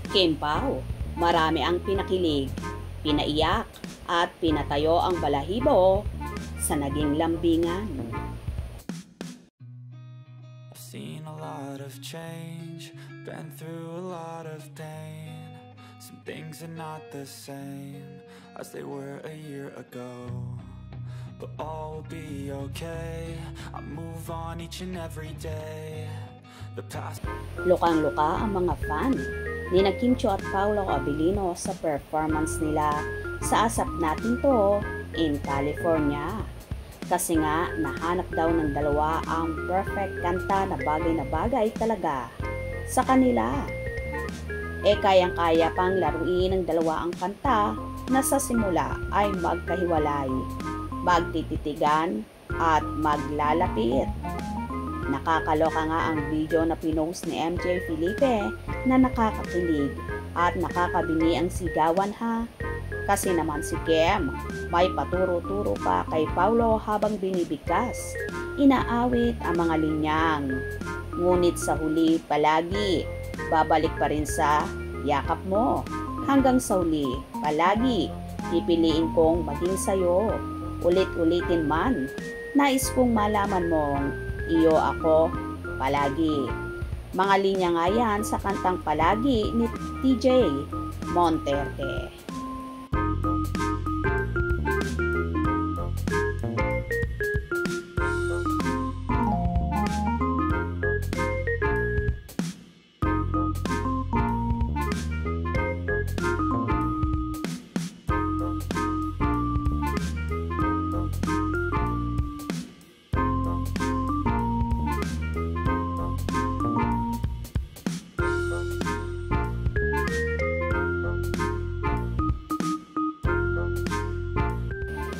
Kim Pao, marami ang pinakilig, pinaiyak at pinatayo ang balahibo sa naging lambingan. I've seen a lot of change, been through a lot of pain. Some things are not the same as they were a year ago, but all will be okay. I move on each and every day. The past. Lukang-luka ang mga fan ni na Kim Chiu at Paolo Abilino sa performance nila sa Asap Natin To in California. Kasi nga, nahanap daw ng dalawa ang perfect kanta na bagay talaga sa kanila. Kayang-kaya pang laruin ng dalawa ang kanta na sa simula ay magkahiwalay, magtititigan at maglalapit. Nakakaloka nga ang video na pinost ni MJ Felipe na nakakakilig at nakakabingi ang sigawan ha. Kasi naman si Kim may paturo-turo pa kay Paolo habang binibigkas. Inaawit ang mga linyang. Ngunit sa huli palagi, babalik pa rin sa yakap mo. Hanggang sa huli, palagi, pipiliin kong maging sayo. Ulit-ulitin man, nais kong malaman mong iyo ako palagi. Mga linya nga yan sa kantang Palagi ni TJ Monterde.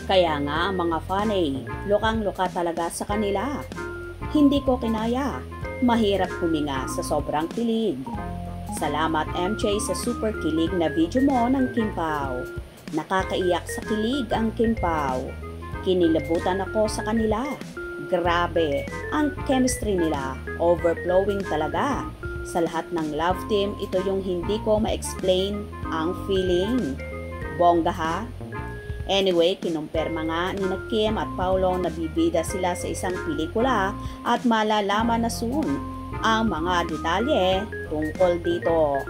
Kaya nga mga fanay, lukang-luka talaga sa kanila. Hindi ko kinaya, mahirap huminga sa sobrang kilig. Salamat MJ sa super kilig na video mo ng Kim Pao. Nakakaiyak sa kilig ang Kim Pao. Kinilabutan ako sa kanila. Grabe, ang chemistry nila, overflowing talaga. Sa lahat ng love team, ito yung hindi ko ma-explain ang feeling. Bongga ha? Anyway, kinumpirma nga ni Kim at Paolo na bibida sila sa isang pelikula at malalaman na soon ang mga detalye tungkol dito.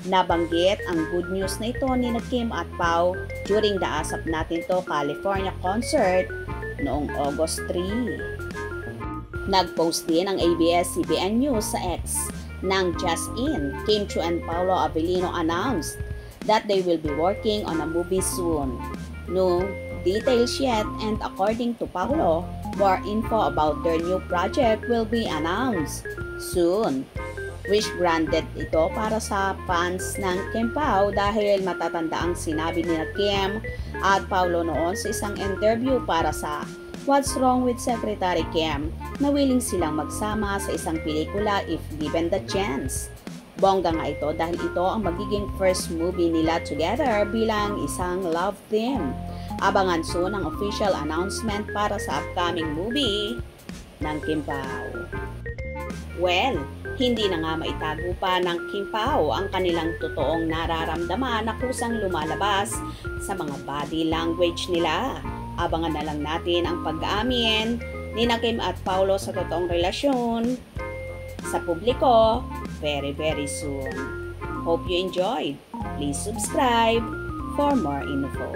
Nabanggit ang good news na ito ni Kim at Pao during the Asap Natin To California concert noong August 3. Nag-post din ang ABS-CBN News sa X ng Just In. Kim Chiu and Paolo Abilino announced that they will be working on a movie soon. No details yet, and according to Paolo, more info about their new project will be announced soon. Wish granted ito para sa fans ng Kim Pao dahil matatanda ang sinabi ni Kim at Paolo noon sa isang interview para sa What's Wrong with Secretary Kim na willing silang magsama sa isang pelikula if given the chance. Bongga nga ito dahil ito ang magiging first movie nila together bilang isang love team. Abangan soon ang official announcement para sa upcoming movie ng Kim Pao. Well, hindi na nga maitago pa ng Kim Pao ang kanilang totoong nararamdaman na kusang lumalabas sa mga body language nila. Abangan na lang natin ang pag-aamin ni Kim at Paolo sa totoong relasyon sa publiko very soon. Hope you enjoyed. Please subscribe for more info.